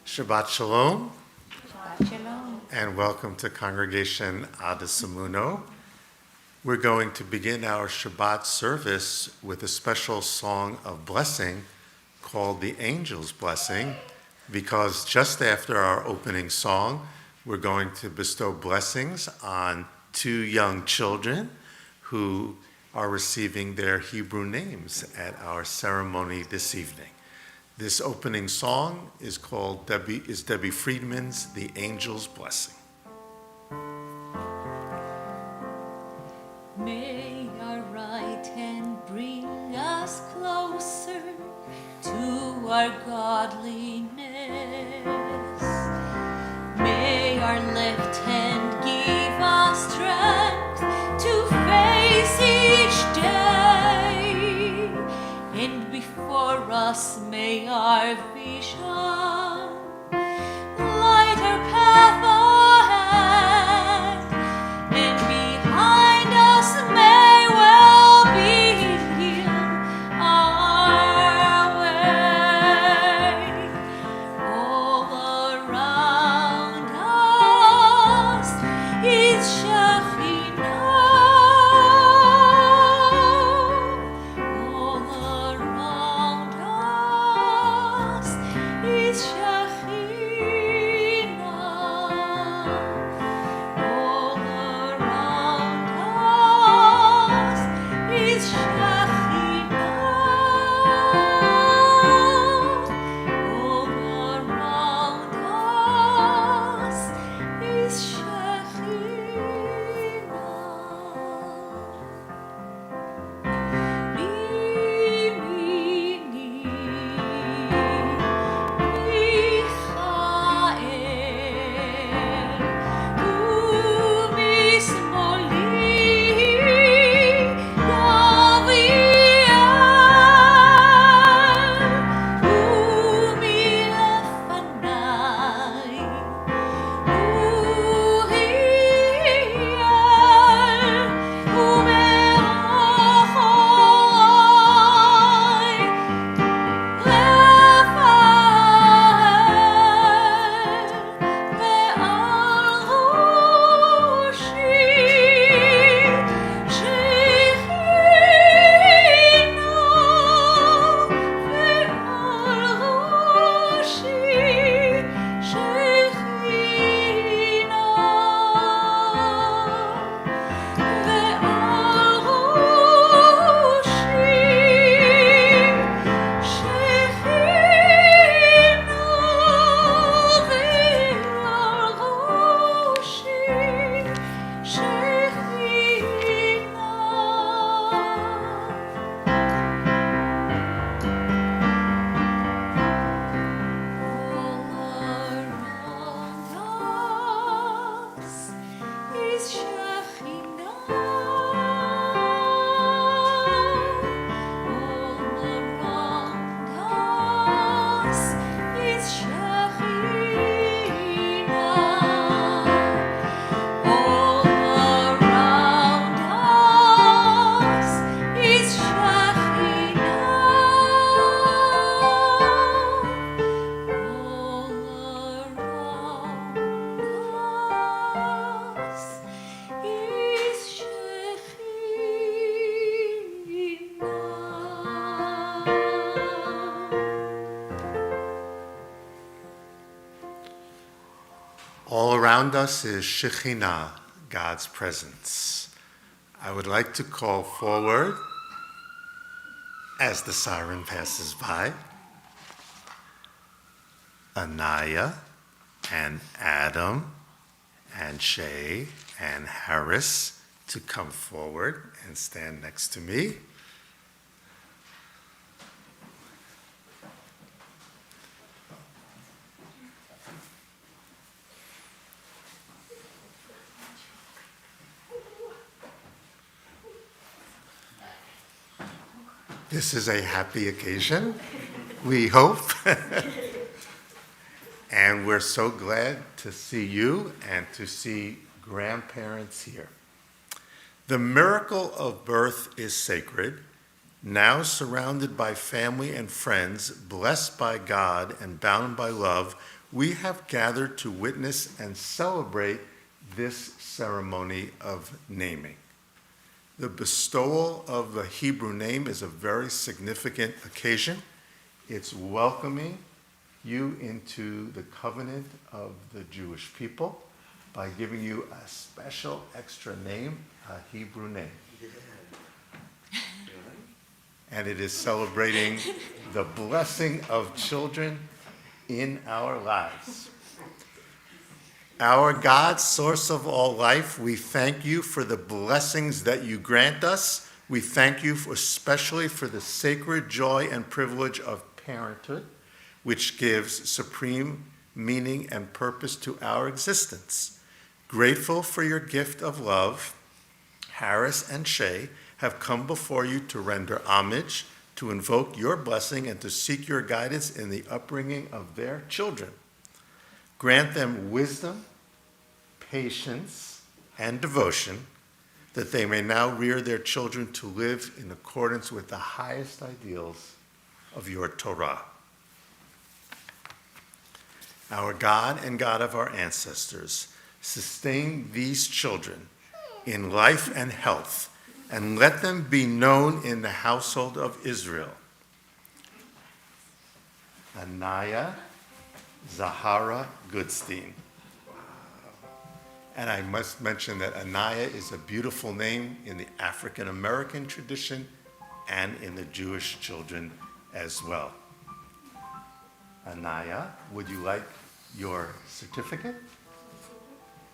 Shabbat Shalom, Shabbat Shalom. and welcome to Congregation Adas Emuno. We're going to begin our Shabbat service with a special song of blessing called the Angel's Blessing, because just after our opening song, we're going to bestow blessings on two young children who are receiving their Hebrew names at our ceremony this evening. This opening song is called Debbie Friedman's The Angel's Blessing. May our right hand bring us closer to our godliness. May our left hand give us strength to face each day. And before us may our vision light our path ahead, and behind us may well be our way. All around us is Shekhinah. All around us is Shekhinah. All around us is Shekhinah. All around us is Shekhinah. All around us is Shekhinah, God's presence. I would like to call forward, as the siren passes by, Anaya and Adam and Shay and Harris to come forward and stand next to me. This is a happy occasion, we hope. And we're so glad to see you and to see grandparents here. The miracle of birth is sacred. Now surrounded by family and friends, blessed by God and bound by love, we have gathered to witness and celebrate this ceremony of naming. The bestowal of the Hebrew name is a very significant occasion. It's welcoming you into the covenant of the Jewish people by giving you a special extra name, a Hebrew name. And it is celebrating the blessing of children in our lives. Our God, source of all life, we thank you for the blessings that you grant us. We thank you especially for the sacred joy and privilege of parenthood, which gives supreme meaning and purpose to our existence. Grateful for your gift of love, Harris and Shay have come before you to render homage, to invoke your blessing, and to seek your guidance in the upbringing of their children. Grant them wisdom, patience, and devotion, that they may now rear their children to live in accordance with the highest ideals of your Torah. Our God and God of our ancestors, sustain these children in life and health, and let them be known in the household of Israel. Anaya Zahara Goodstein. And I must mention that Anaya is a beautiful name in the African American tradition and in the Jewish children as well. Anaya, would you like your certificate?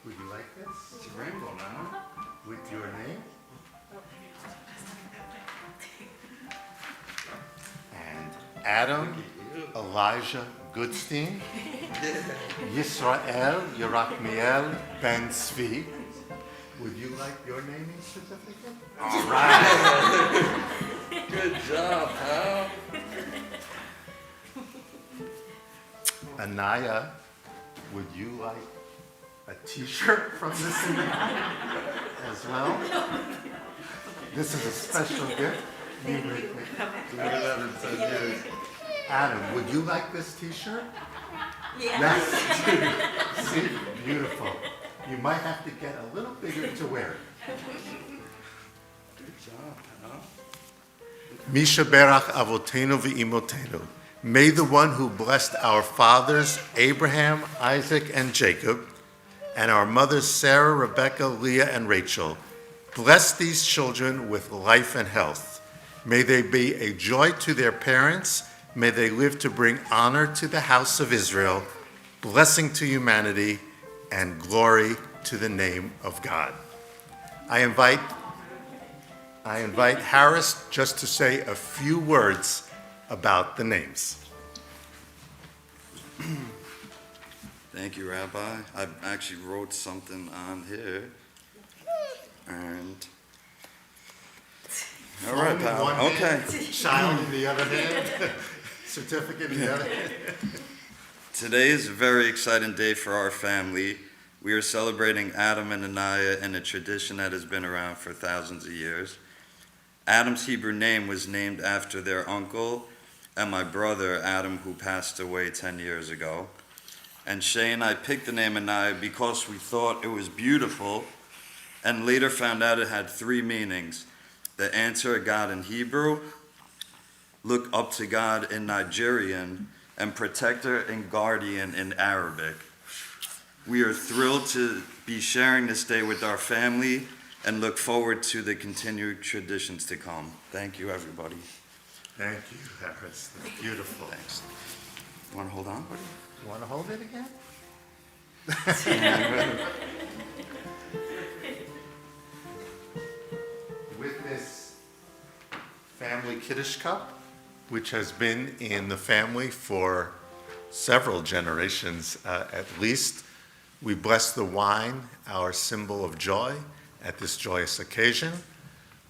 Would you like this? It's a rainbow now. With your name? And Adam Elijah Goodstein, Yisrael Yerachmiel Ben Tzvi. Would you like your naming certificate? All right. Good job, pal. Anaya, would you like a t-shirt from this event as well? This is a special gift. Adam, would you like this t-shirt? Yeah. Yes. See, beautiful. You might have to get a little bigger to wear it. Good job, pal. Misha Berach Avotenu v'Imotenu. May the one who blessed our fathers, Abraham, Isaac, and Jacob, and our mothers, Sarah, Rebecca, Leah, and Rachel, bless these children with life and health. May they be a joy to their parents. May they live to bring honor to the house of Israel, blessing to humanity, and glory to the name of God. I invite Harris just to say a few words about the names. Thank you, Rabbi. I actually wrote something on here. And all right, pal. One Okay. hand, child in the other hand, certificate in the other hand. Today is a very exciting day for our family. We are celebrating Adam and Anaya in a tradition that has been around for thousands of years. Adam's Hebrew name was named after their uncle and my brother, Adam, who passed away 10 years ago. And Shay and I picked the name Anaya because we thought it was beautiful, and later found out it had three meanings: the answer of God in Hebrew, look up to God in Nigerian, and protector and guardian in Arabic. We are thrilled to be sharing this day with our family and look forward to the continued traditions to come. Thank you, everybody. Thank you, Harris. That's beautiful. Thanks. You want to hold on, buddy? You want to hold it again? With this family Kiddush cup, which has been in the family for several generations at least, we bless the wine, our symbol of joy, at this joyous occasion.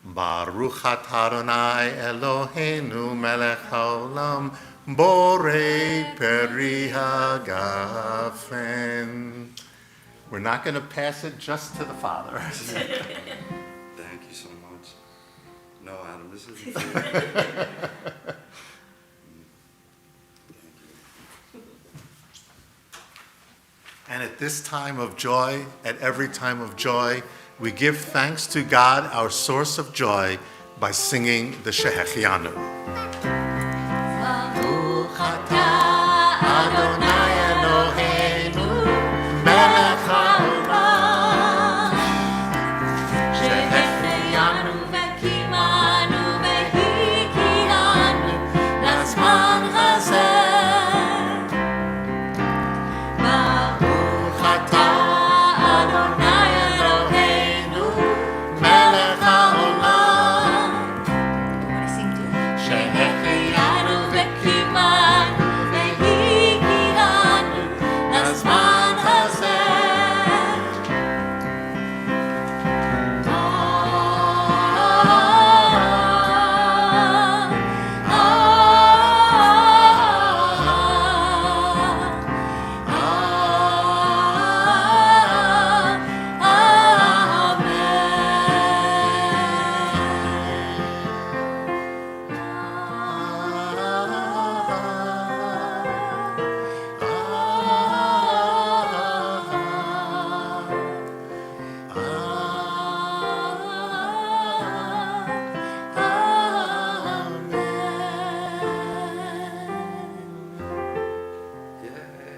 Baruch atah Adonai Eloheinu melech haolam borei peri hagafen. We're not going to pass it just to the Father. Thank you so much. No, Adam, this isn't fair. Thank you. at this time of joy, at every time of joy, we give thanks to God, our source of joy, by singing the Shehechianu. Baruch atah Adonai Eloheinu melech haolam שהחיינו וקיימנו והגיענו לזמן הזה. ברוך אתה אדוני אלוהינו מלך העולם שהחיינו וקיימנו והגיענו לזמן הזה.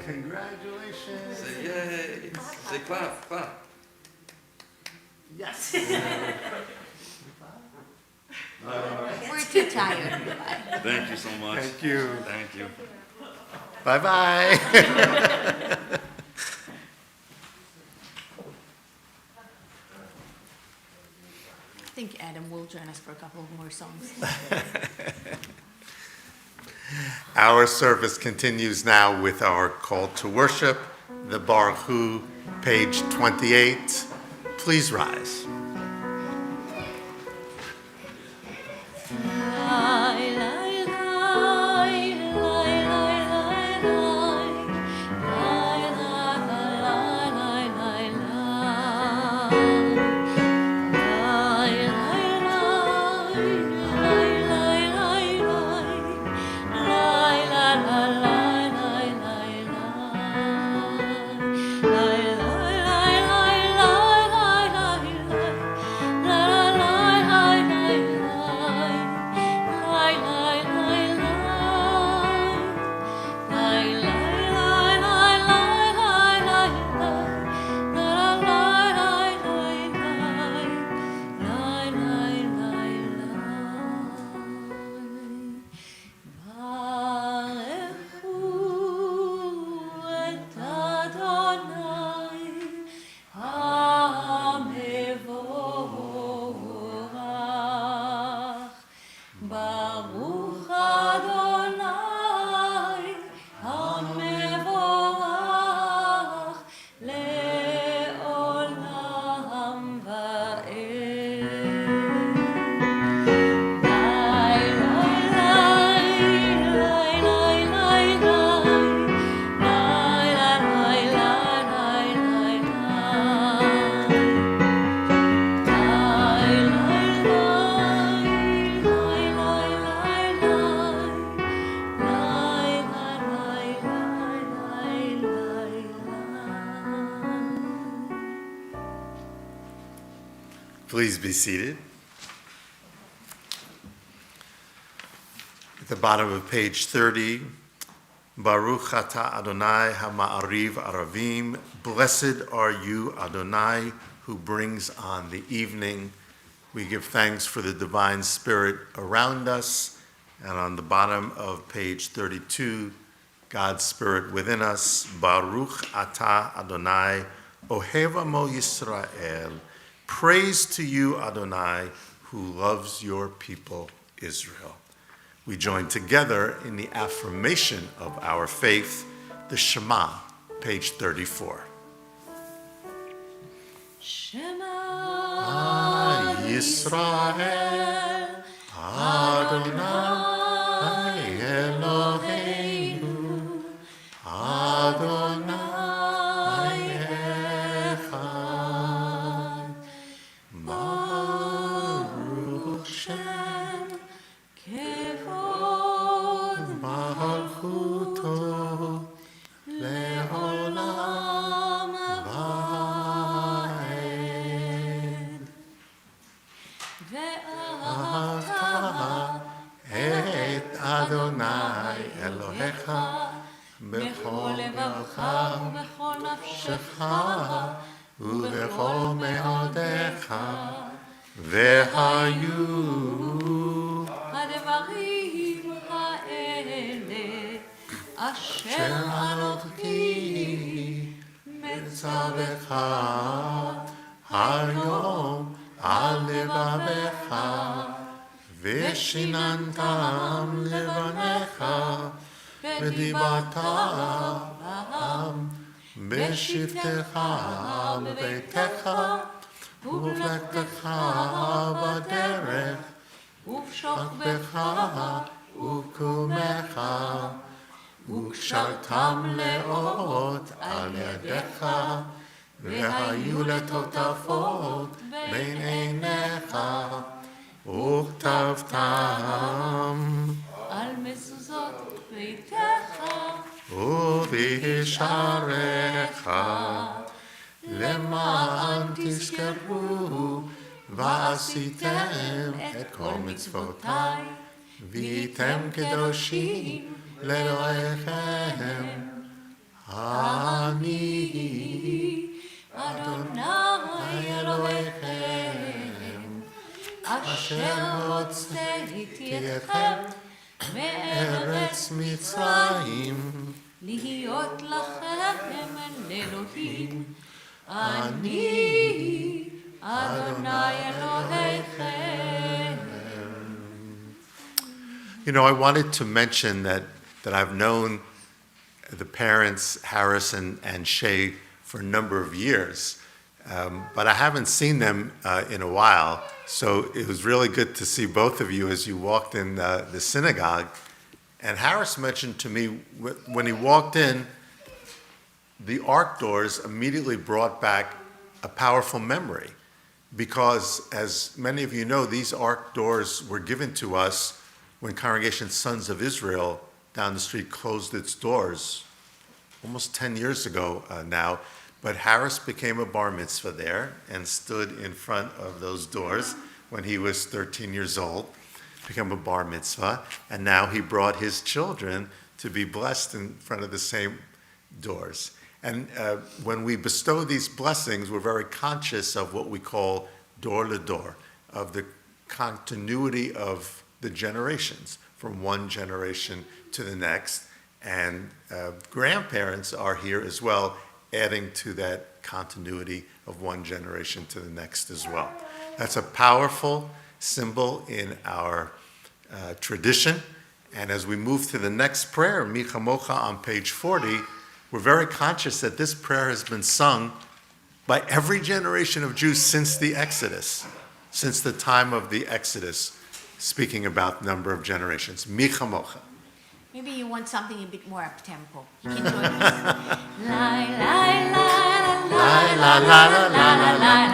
Congratulations. Say yay. Say clap, clap. Yes. We're too tired. Thank you so much. Thank you. Thank you. Bye-bye. I think Adam will join us for a couple more songs. Our service continues now with our call to worship, the Baruch Hu, page 28. Please rise. Please be seated. At the bottom of page 30, Baruch atah Adonai ha'ma'ariv aravim. Blessed are you, Adonai, who brings on the evening. We give thanks for the divine spirit around us. And on the bottom of page 32, God's spirit within us. Baruch atah Adonai, ohev amo Yisrael. Praise to you, Adonai, who loves your people, Israel. We join together in the affirmation of our faith, the Shema, page 34. Shema Yisrael Adonai Eloheinu Adonai Echad Baruch Shem Kevod Malchuto Leolam ואהבת את אדוני אלוהיך בכל לבבך ובכל נפשך ובכל מאודיך, והיו הדברים האלה אשר אנוכי מצווך היום על לבביך, ושיננתם לבניך, ודיברתם בשבתך בביתך, ובלכתך בדרך, ובשוכבך ובקומך, וקשרתם לאות על ידיך, והיו לטוטפות בין עיניך, וכתבתם על מזוזות ביתך ובשעריך, למען תזכרו ועשיתם את כל מצוותיי, והייתם קדושים לאלוהיכם. אני אדוני אלוהיכם, אשר הוצאתי אתכם מארץ מצרים, להיות לכם לאלוהים. אני אדוני אלוהיכם. You know, I wanted to mention that I've known the parents, Harris and Shay, for a number of years, but I haven't seen them in a while. So it was really good to see both of you as you walked in the synagogue. And Harris mentioned to me when he walked in, the ark doors immediately brought back a powerful memory, because as many of you know, these ark doors were given to us when Congregation Sons of Israel down the street closed its doors almost 10 years ago now. But Harris became a bar mitzvah there and stood in front of those doors when he was 13 years old, became a bar mitzvah, and now he brought his children to be blessed in front of the same doors. And when we bestow these blessings, we're very conscious of what we call dor ledor, of the continuity of the generations from one generation to the next. And grandparents are here as well, adding to that continuity of one generation to the next as well. That's a powerful symbol in our tradition. And as we move to the next prayer, Mi Chamocha on page 40, we're very conscious that this prayer has been sung by every generation of Jews since the Exodus, since the time of the Exodus, speaking about number of generations. Mi Chamocha. Maybe you want something a bit more up-tempo. You can join us. La la la la la la la la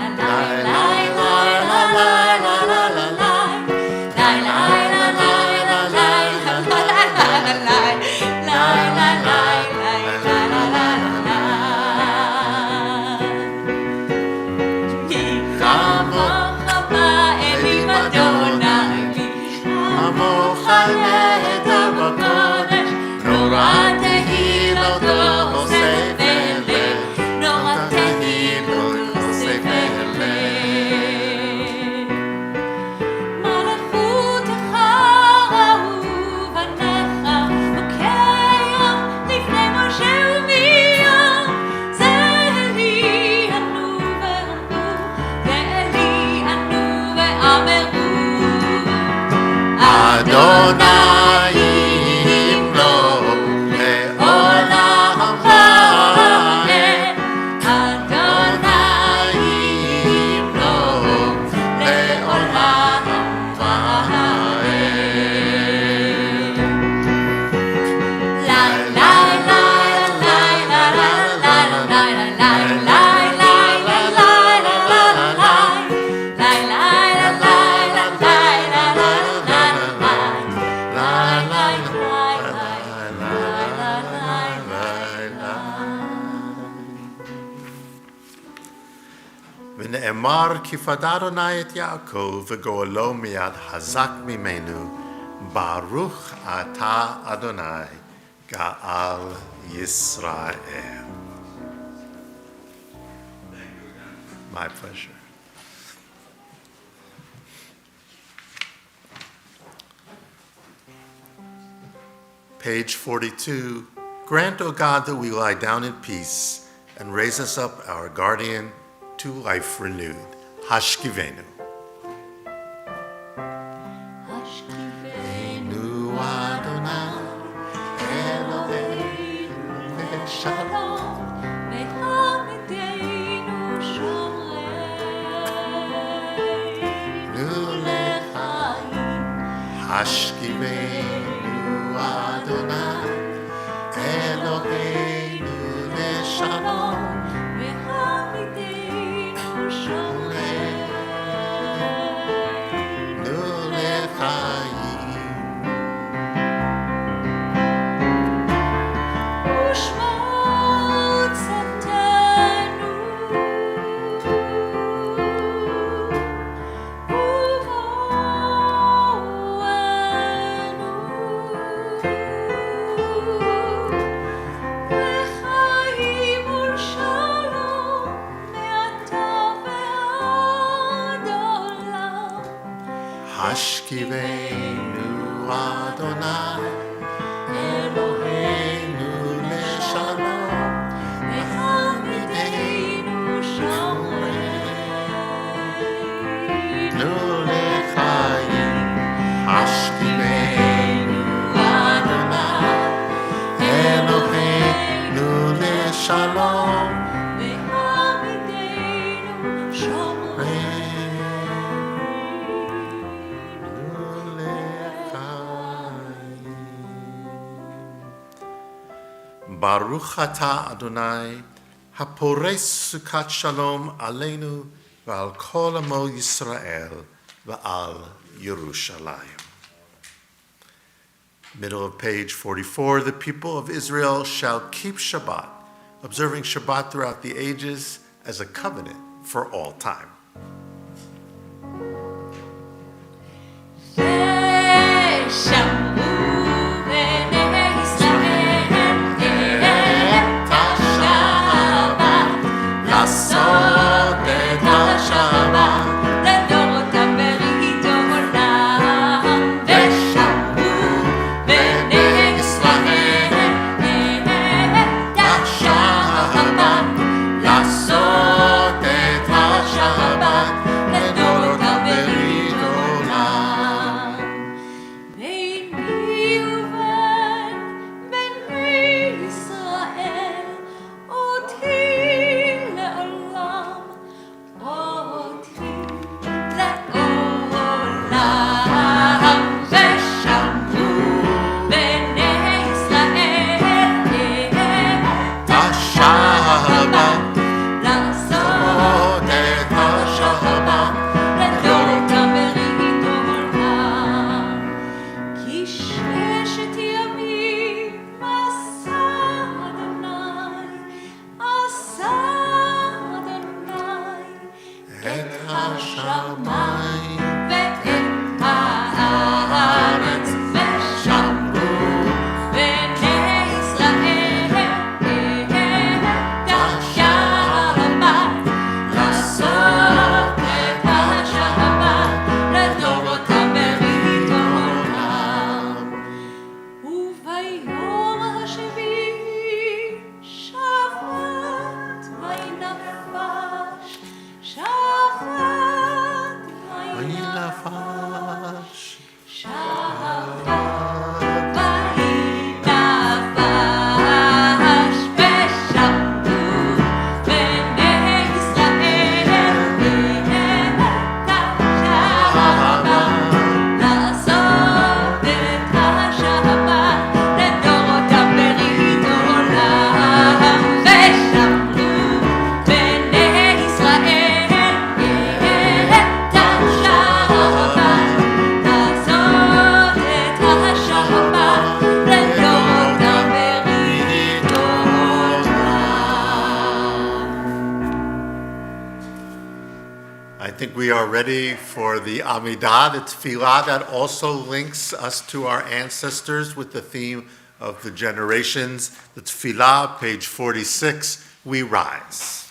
נאמר כי פדה אדוני את יעקב וגואלו מיד חזק ממנו, ברוך אתה אדוני גאל ישראל. My pleasure. Page 42. Grant, O God, that we lie down in peace and raise us up, our guardian, to life renewed. Hashkivenu. Hashkivenu Adonai Eloheinu Shalom Ve'hamidenu Shoreinu L'chaim Hashkivenu Adonai Eloheinu Shalom Ve'hamidenu Shoreinu L'chaim. Schwartz Hashkivenu Adonai Eloheinu Shalom Ve'hamidenu Shoreinu L'chaim. Hashkivenu Adonai Eloheinu Shalom Ve'hamidenu Baruch atah Adonai, hapores sukat shalom aleinu v'al kol amo Yisrael v'al Yerushalayim. Middle of page 44, the people of Israel shall keep Shabbat, observing Shabbat throughout the ages as a covenant for all time. Shabbat, think we are ready for the Amidah, the Tefillah that also links us to our ancestors with the theme of the generations. The Tefillah, page 46, we rise.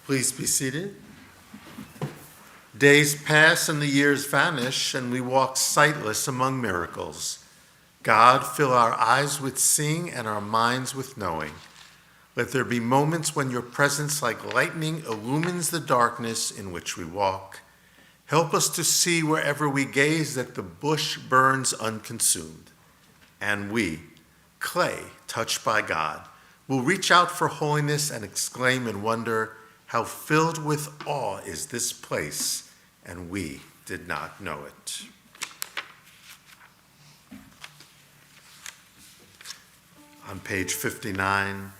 Please be seated. Days pass and the years vanish, and we walk sightless among miracles. God, fill our eyes with seeing and our minds with knowing. Let there be moments when your presence like lightning illumines the darkness in which we walk. Help us to see wherever we gaze that the bush burns unconsumed. And we, clay touched by God, will reach out for holiness and exclaim in wonder, how filled with awe is this place, and we did not know it. On page 59,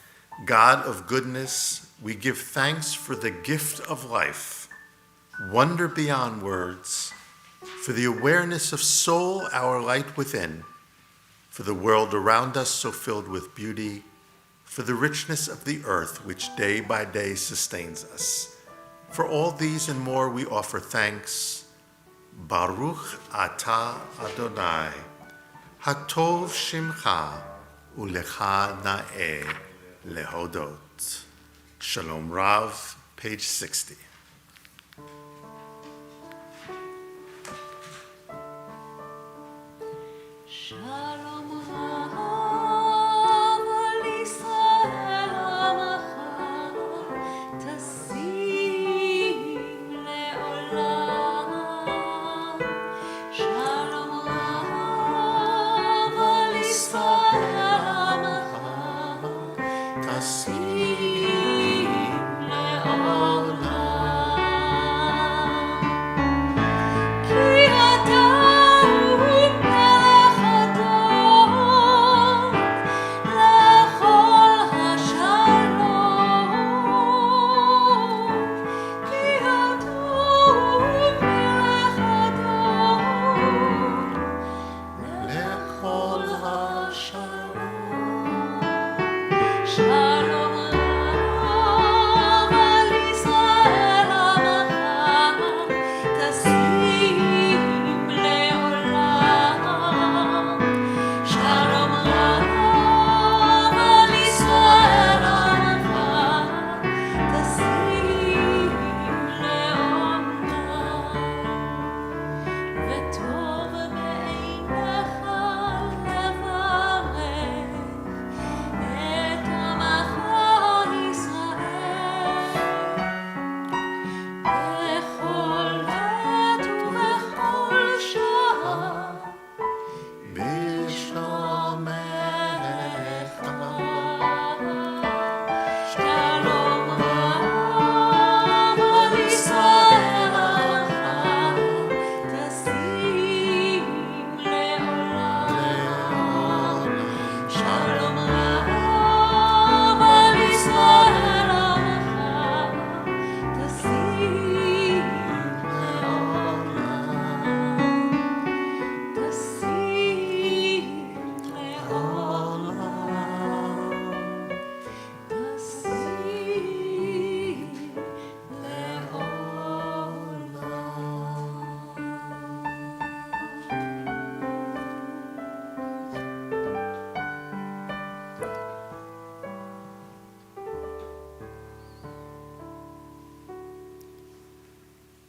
God of goodness, we give thanks for the gift of life, wonder beyond words, for the awareness of soul, our light within, for the world around us so filled with beauty, for the richness of the earth which day by day sustains us. For all these and more we offer thanks. Baruch atah Adonai, hatov shimcha, ulecha na'eh lehodot. Shalom Rav, page 60.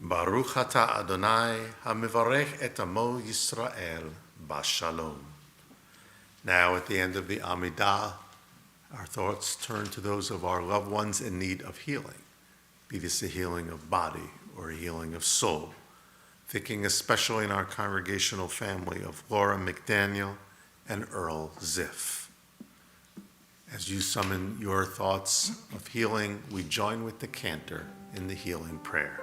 Baruch ata Adonai hamivarech et amo Yisrael bashalom. Now at the end of the Amidah, our thoughts turn to those of our loved ones in need of healing, be this a healing of body or a healing of soul, thinking especially in our congregational family of Laura McDaniel and Earl Ziff. As you summon your thoughts of healing, we join with the Cantor in the healing prayer.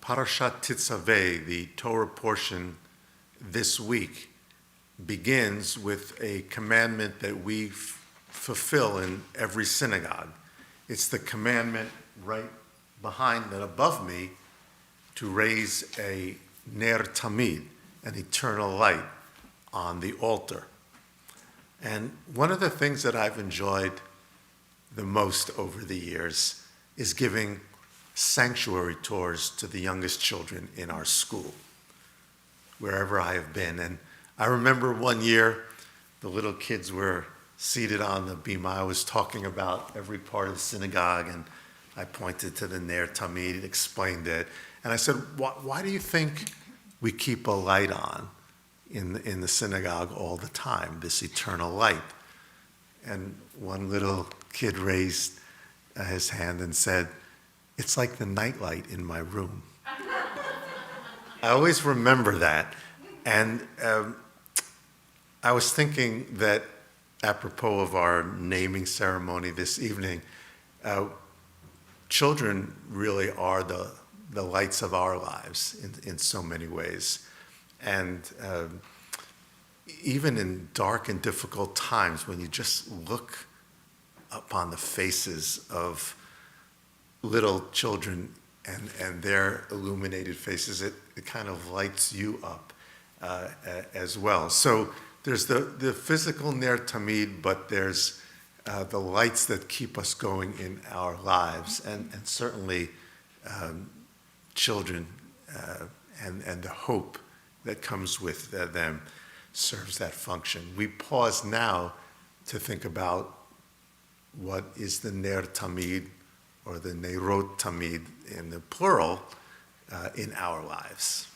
Parashat Tetzaveh, the Torah portion this week, begins with a commandment that we fulfill in every synagogue. It's the commandment right behind and above me to raise a ner tamid, an eternal light, on the altar. And one of the things that I've enjoyed the most over the years is giving sanctuary tours to the youngest children in our school, wherever I have been. And I remember one year, the little kids were seated on the bima. I was talking about every part of the synagogue, and I pointed to the Ner Tamid, explained it. And I said, why do you think we keep a light on in the synagogue all the time, this eternal light? and one little kid raised his hand and said, "It's like the nightlight in my room." I always remember that. And I was thinking that apropos of our naming ceremony this evening, children really are the lights of our lives in so many ways. And even in dark and difficult times, when you just look upon the faces of little children and their illuminated faces, it kind of lights you up as well. So there's the physical ner tamid, but there's the lights that keep us going in our lives, and certainly children and the hope that comes with them serves that function. We pause now to think about what is the ner tamid, or the nerot tamid in the plural, in our lives.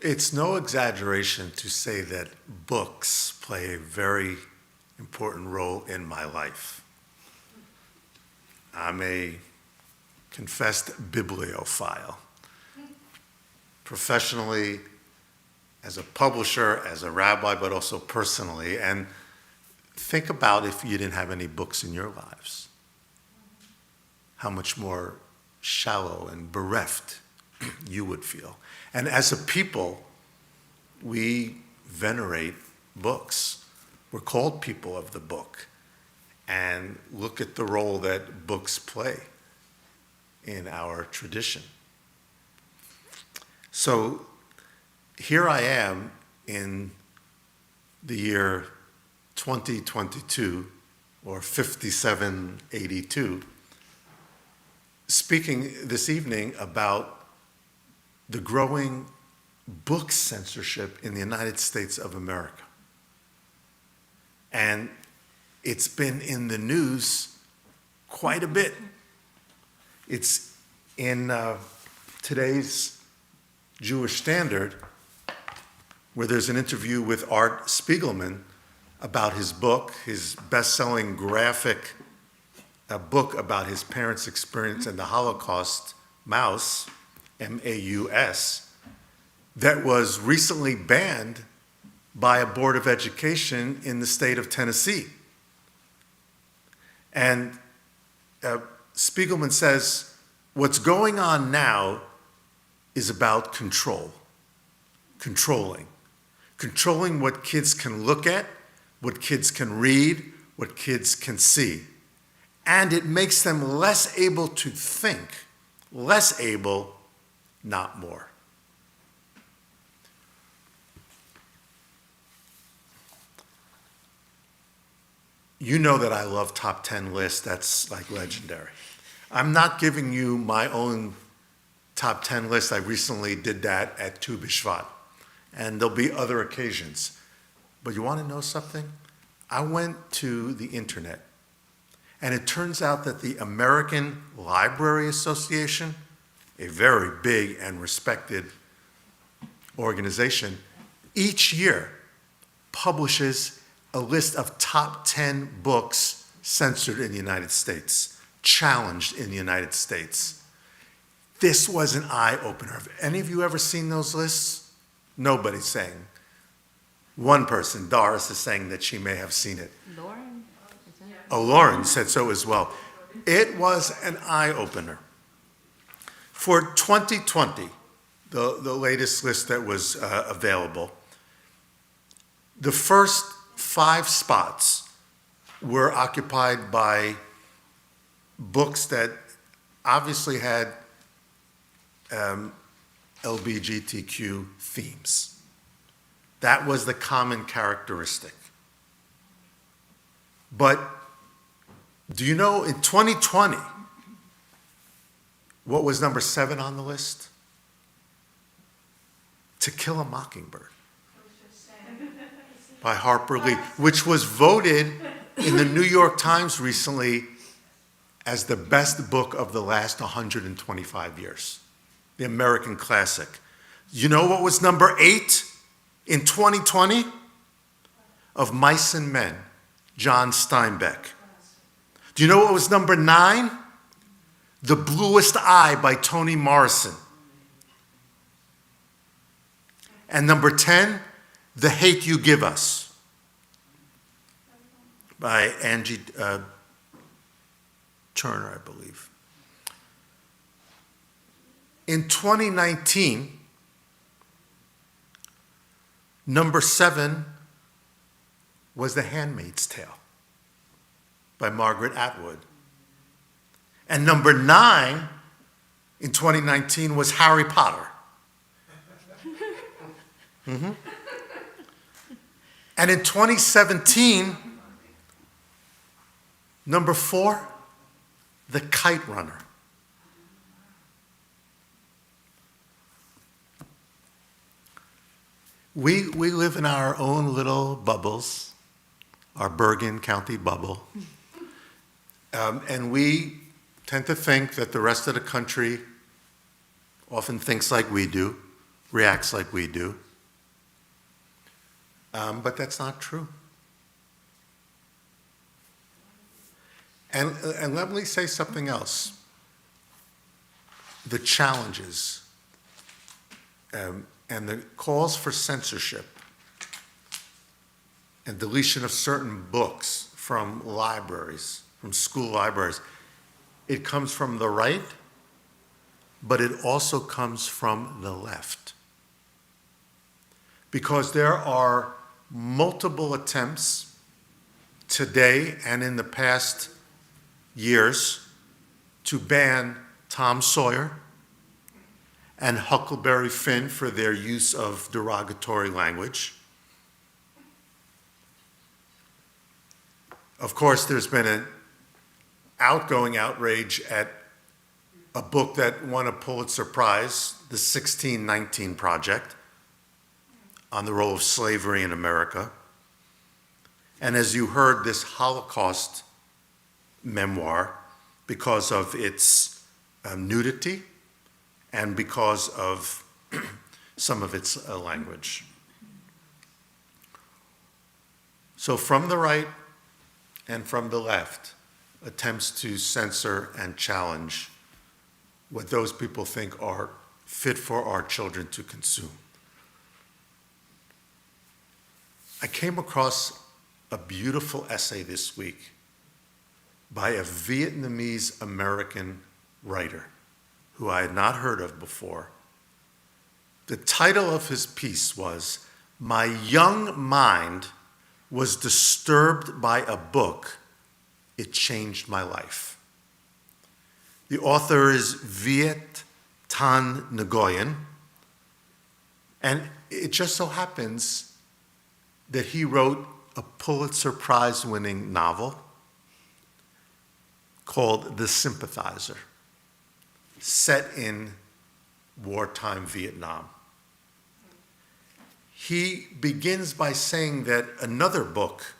It's no exaggeration to say that books play a very important role in my life. I'm a confessed bibliophile. Professionally, as a publisher, as a rabbi, but also personally. And think about if you didn't have any books in your lives. How much more shallow and bereft you would feel. And as a people, we venerate books. We're called people of the book. And look at the role that books play in our tradition. So here I am in the year 2022, or 5782, speaking this evening about the growing book censorship in the United States of America. And it's been in the news quite a bit. It's in today's Jewish Standard, where there's an interview with Art Spiegelman about his book, his best-selling graphic book about his parents' experience in the Holocaust, Maus, M-A-U-S, that was recently banned by a board of education in the state of Tennessee. And Spiegelman says, what's going on now is about controlling what kids can look at, what kids can read, what kids can see. And it makes them less able to think, less able, not more. You know that I love top 10 lists. That's like legendary. I'm not giving you my own top 10 list. I recently did that at Tu B'Shvat. And there'll be other occasions. But you want to know something? I went to the internet, and it turns out that the American Library Association, a very big and respected organization, each year publishes a list of top 10 books censored in the United States, challenged in the United States. This was an eye-opener. Have any of you ever seen those lists? Nobody's saying. One person, Doris, is saying that she may have seen it. Lauren? Oh, Lauren said so as well. It was an eye-opener. For 2020, the latest list that was available, the first 5 spots were occupied by books that obviously had LGBTQ themes. That was the common characteristic. But do you know in 2020, what was number 7 on the list? To Kill a Mockingbird by Harper Lee, which was voted in the New York Times recently as the best book of the last 125 years, the American classic. You know what was number 8 in 2020? Of Mice and Men, John Steinbeck. Do you know what was number 9? The Bluest Eye by Toni Morrison. And number 10, The Hate You Give Us by Angie Turner, I believe. In 2019, number 7 was The Handmaid's Tale by Margaret Atwood. And number 9 in 2019 was Harry Potter. Mm-hmm. And in 2017, number 4, The Kite Runner. We live in our own little bubbles, our Bergen County bubble, and we tend to think that the rest of the country often thinks like we do, reacts like we do. But that's not true. And let me say something else. The challenges and the calls for censorship and deletion of certain books from libraries, from school libraries, it comes from the right, but it also comes from the left. Because there are multiple attempts today and in the past years to ban Tom Sawyer and Huckleberry Finn for their use of derogatory language. Of course, there's been an outgoing outrage at a book that won a Pulitzer Prize, the 1619 Project, on the role of slavery in America. And as you heard, this Holocaust memoir, because of its nudity and because of some of its language. So from the right and from the left, attempts to censor and challenge what those people think are fit for our children to consume. I came across a beautiful essay this week by a Vietnamese American writer who I had not heard of before. The title of his piece was, "My Young Mind Was Disturbed by a Book. It Changed My Life." The author is Viet Thanh Nguyen, and it just so happens that he wrote a Pulitzer Prize-winning novel called The Sympathizer, set in wartime Vietnam. He begins by saying that another book,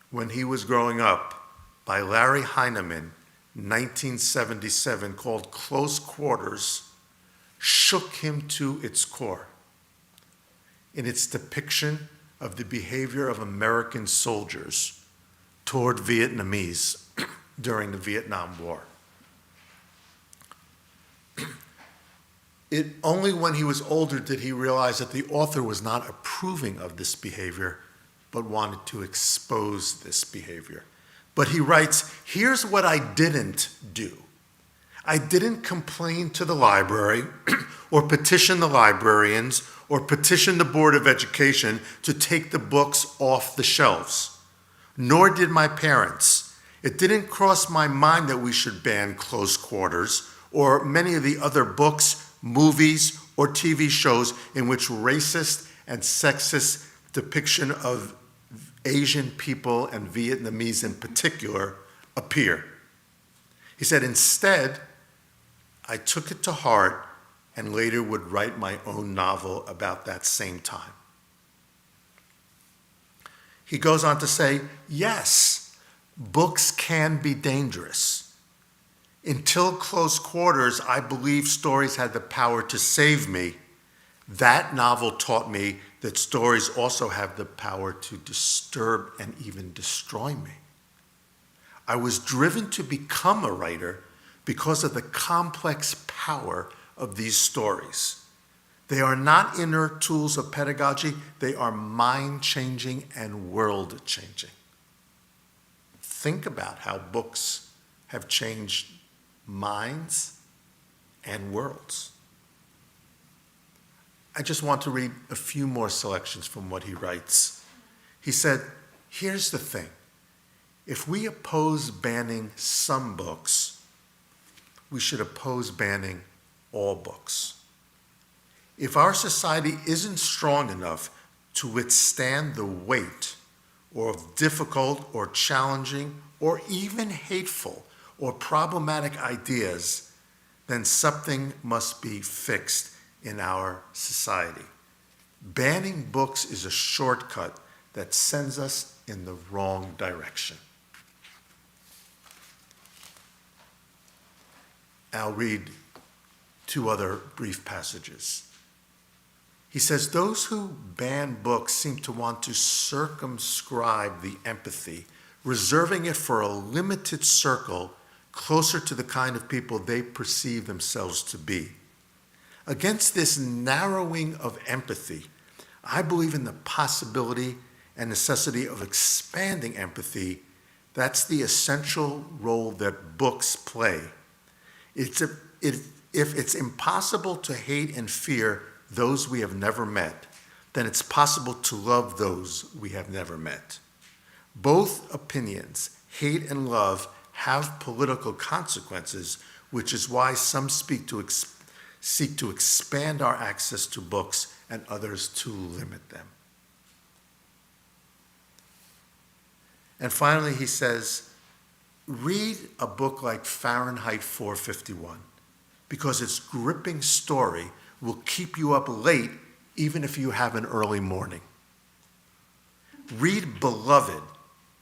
when he was growing up, by Larry Heineman, 1977, called Close Quarters, shook him to its core in its depiction of the behavior of American soldiers toward Vietnamese during the Vietnam War. It only when he was older did he realize that the author was not approving of this behavior, but wanted to expose this behavior. But he writes, here's what I didn't do. I didn't complain to the library or petition the librarians or petition the Board of Education to take the books off the shelves. Nor did my parents. It didn't cross my mind that we should ban Close Quarters or many of the other books, movies, or TV shows in which racist and sexist depiction of Asian people and Vietnamese in particular appear. He said, instead, I took it to heart and later would write my own novel about that same time. He goes on to say, yes, books can be dangerous. Until Close Quarters, I believed stories had the power to save me. That novel taught me that stories also have the power to disturb and even destroy me. I was driven to become a writer because of the complex power of these stories. They are not inner tools of pedagogy, they are mind-changing and world-changing. Think about how books have changed minds and worlds. I just want to read a few more selections from what he writes. He said, here's the thing. If we oppose banning some books, we should oppose banning all books. If our society isn't strong enough to withstand the weight of difficult or challenging or even hateful or problematic ideas, then something must be fixed in our society. Banning books is a shortcut that sends us in the wrong direction. I'll read two other brief passages. He says, those who ban books seem to want to circumscribe the empathy, reserving it for a limited circle closer to the kind of people they perceive themselves to be. Against this narrowing of empathy, I believe in the possibility and necessity of expanding empathy. That's the essential role that books play. If it's impossible to hate and fear those we have never met, then it's possible to love those we have never met. Both opinions, hate and love, have political consequences, which is why some seek to expand our access to books and others to limit them. And finally, he says, read a book like Fahrenheit 451, because its gripping story will keep you up late even if you have an early morning. Read Beloved,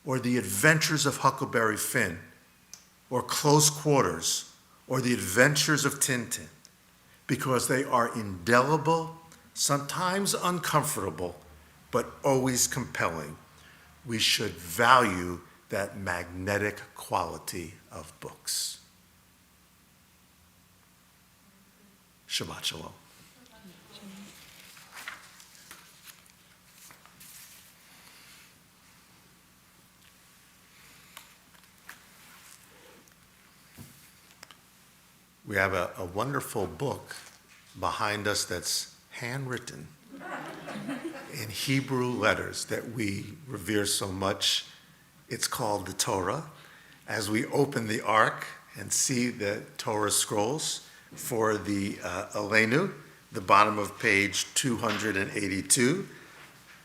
or The Adventures of Huckleberry Finn, or Close Quarters, or The Adventures of Tintin, because they are indelible, sometimes uncomfortable, but always compelling. We should value that magnetic quality of books. Shabbat Shalom. We have a wonderful book behind us that's handwritten in Hebrew letters that we revere so much. It's called the Torah. As we open the Ark and see the Torah scrolls for the Aleinu, the bottom of page 282,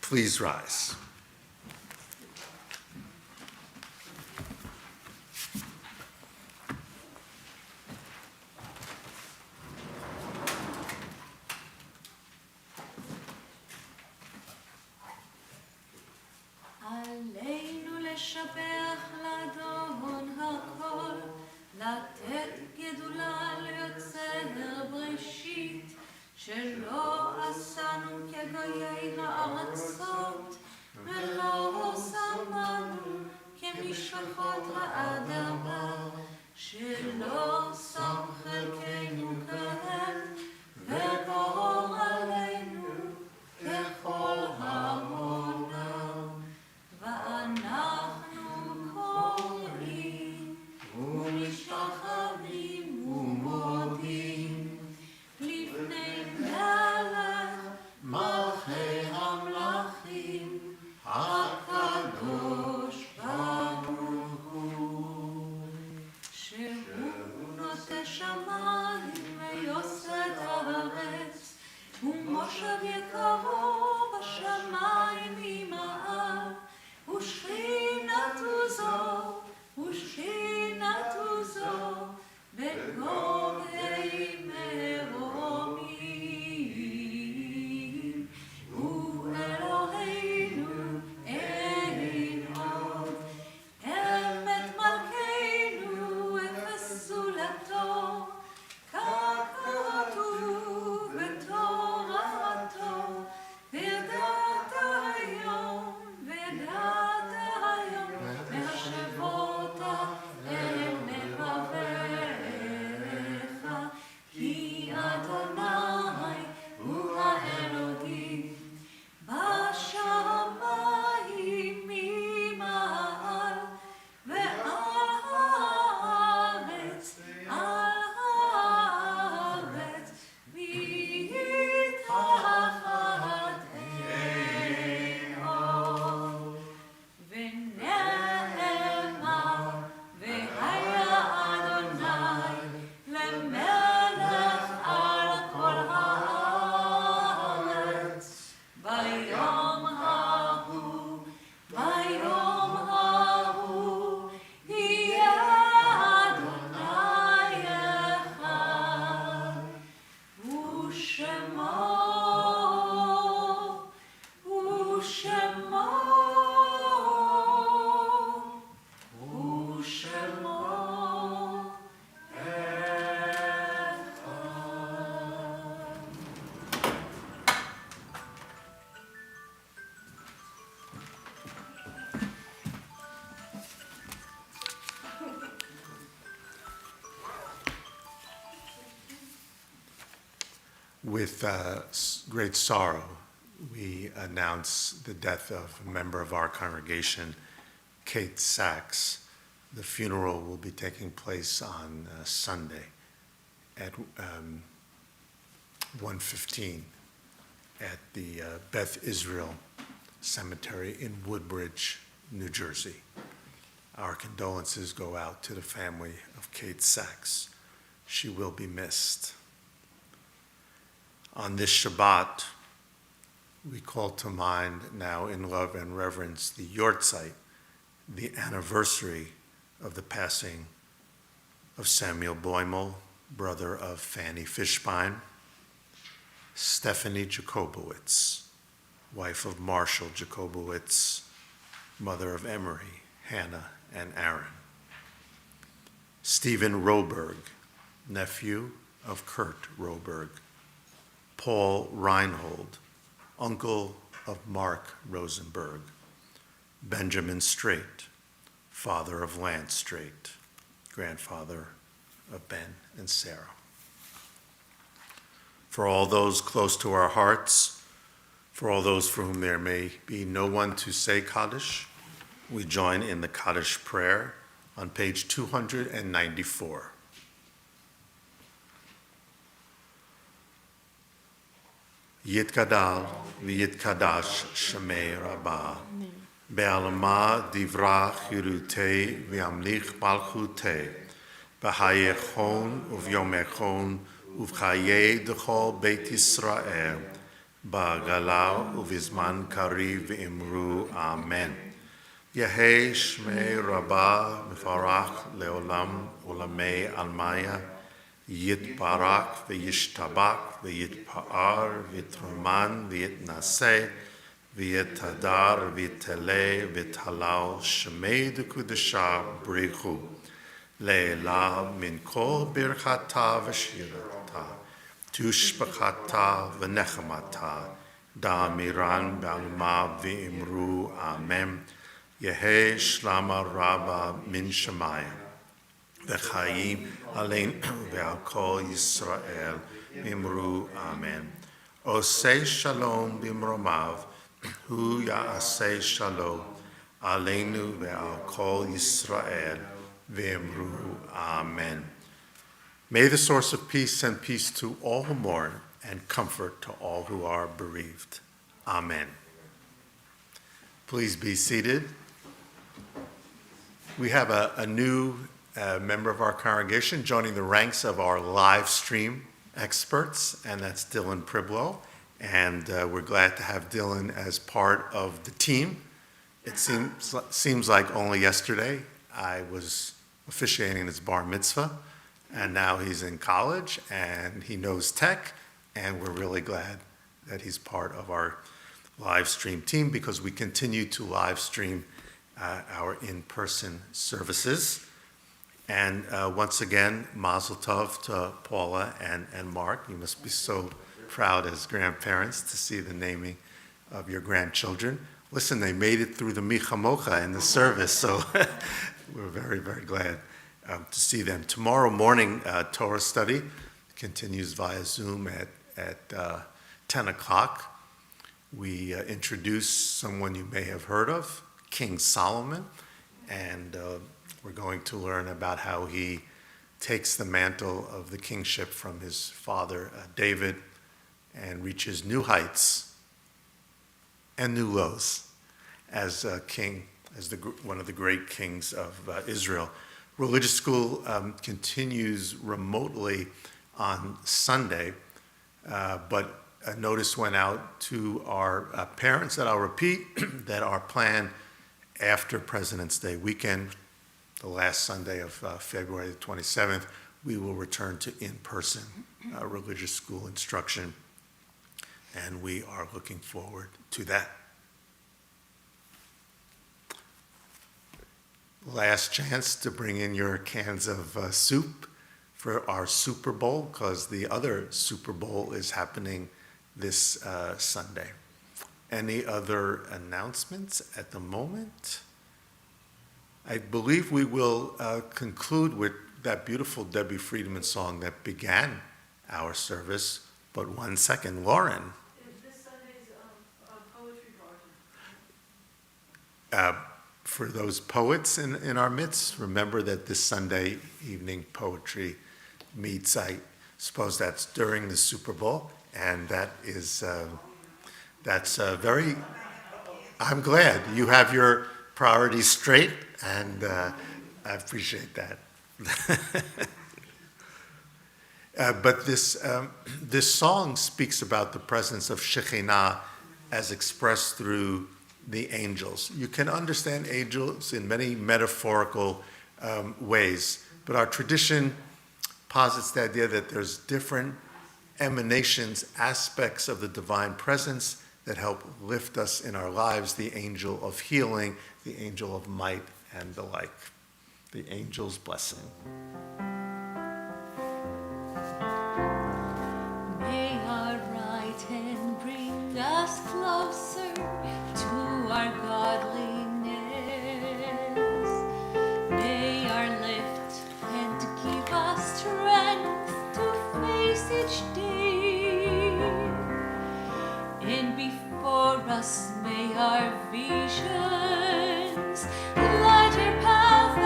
please rise. עלינו לשבח לאדון הכל, לתת גדולה ליוצר בראשית, שלא עשנו כגויי הארצות, ולא שמנו כמשפחות האדמה, שלא שם חלקנו כהם, וגור עלינו ככל המונם. ואנחנו קוראים ומשתחווים ומודים לפני מלך מלכי המלכים הקדוש ברוך הוא, שהוא נושא שמיים ויוסד הארץ, ומושב יקרו בשמיים ממעל, ושכינתו זו בגובי מרומים, ואלוהינו אין עוד, אמת מלכנו ופסולתו, ככתוב בתורתו, וידעת היום, מהשבות אל לבביך, כי אדוני הוא האלוהים, בשמיים ממעל, ועל הארץ מתחת אין עוד. ונאמר, והיה אדוני למלך על כל הארץ, ביום ההוא יהיה אדוני אחד, ושמו אחד. With great sorrow, we announce the death of a member of our congregation, Kate Sachs. The funeral will be taking place on Sunday at 1:15 at the Beth Israel Cemetery in Woodbridge, New Jersey. Our condolences go out to the family of Kate Sachs. She will be missed. On this Shabbat, we call to mind now in love and reverence the Yortzeit, the anniversary of the passing of Samuel Boimel, brother of Fanny Fishbein, Stephanie Jacobowitz, wife of Marshall Jacobowitz, mother of Emery, Hannah, and Aaron, Stephen Roberg, nephew of Kurt Roberg, Paul Reinhold, uncle of Mark Rosenberg, Benjamin Straight, father of Lance Straight, grandfather of Ben and Sarah. For all those close to our hearts, for all those for whom there may be no one to say Kaddish, we join in the Kaddish prayer on page 294. Yitkadal v'yitkadash shemei Rabbi, be'alma divrach yirutei v'yamlich malchutei, b'hayechon uv'yomechon uv'chayei d'chol Beit Yisrael, ba'gala uv'izman kariv v'imru Amen. Yehei shmei Rabbi mefarach leolam olamei almaya, Yitbarak v'yishtabak v'yitpa'ar v'yitruman v'yitnaseh v'yitadar v'yitele v'yithalal shemei d'kudesha b'richu le'ela min kol birchata v'shirata tushbachata v'nechamata da'amiran b'alma v'imru Amen. Yehei shlama rabba min shemayim v'chaim aleinu ve'al kol Yisrael v'imru Amen. Osei shalom b'imromav hu ya'asei shalom aleinu ve'al kol Yisrael v'imru Amen. May the source of peace send peace to all who mourn and comfort to all who are bereaved. Amen. Please be seated. We have a new member of our congregation joining the ranks of our live stream experts, and that's Dylan Priblo. And we're glad to have Dylan as part of the team. It seems like only yesterday I was officiating his bar mitzvah, and now he's in college and he knows tech, and we're really glad that he's part of our live stream team because we continue to live stream our in-person services. And once again, Mazel Tov to Paula and Mark. You must be so proud as grandparents to see the naming of your grandchildren. Listen, they made it through the Micha Mocha in the service, so we're very, very glad to see them. Tomorrow morning, Torah study continues via Zoom at 10 o'clock. We introduce someone you may have heard of, King Solomon, and we're going to learn about how he takes the mantle of the kingship from his father David and reaches new heights and new lows as king, as one of the great kings of Israel. Religious school continues remotely on Sunday, but a notice went out to our parents that I'll repeat that are planned after President's Day weekend, the last Sunday of February the 27th, we will return to in-person religious school instruction, and we are looking forward to that. Last chance to bring in your cans of soup for our Super Bowl, because the other Super Bowl is happening this Sunday. Any other announcements at the moment? I believe we will conclude with that beautiful Debbie Friedman song that began our service, But 1 second, Lauren. This Sunday's poetry garden. For those poets in our midst, remember that this Sunday evening poetry meets. I suppose that's during the Super Bowl, and that is that's very. I'm glad you have your priorities straight, and I appreciate that. But this song speaks about the presence of Shekhinah as expressed through the angels. You can understand angels in many metaphorical ways, but our tradition posits the idea that there's different emanations, aspects of the divine presence that help lift us in our lives, the angel of healing, the angel of might, and the like. The angel's blessing. May our right hand bring us closer to our godliness. May our left hand give us strength to face each day. And before us may our visions light our path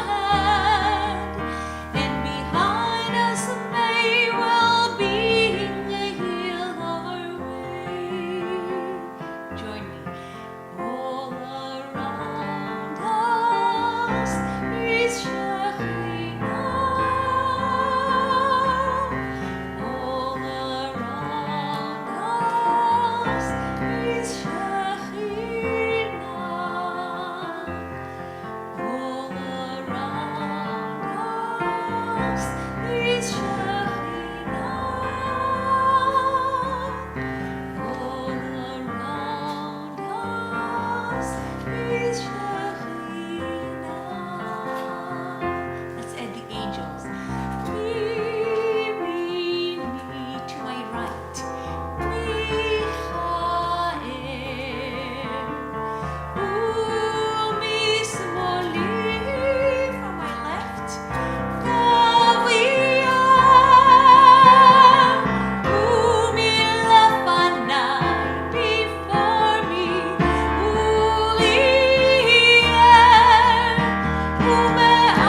ahead. And behind us may well-being heal our way. Join me. All around us is Shekhinah. All around us is Shekhinah. All around us is Shekhinah. All around us is Shekhinah. Let's add the angels. Me, to my right. Michael. Umismoli, from my left. Gabriel. Umilafanai, before me. Uriel. Umeachai.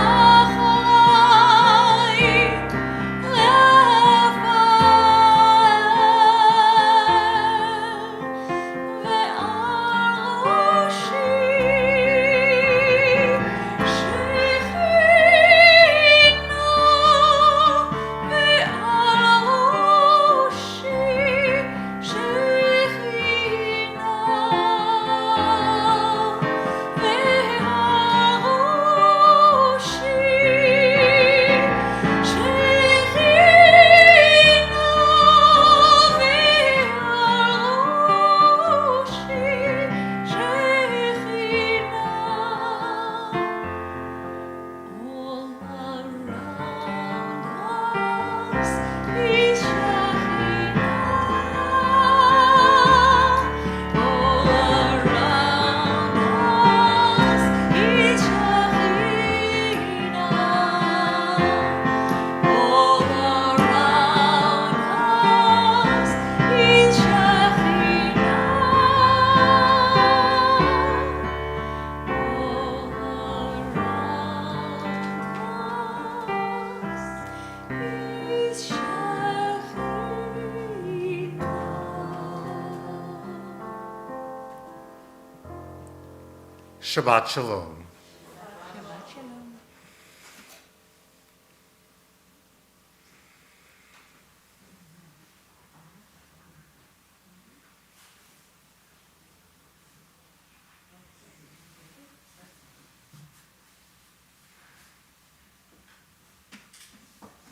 Shabbat Shalom.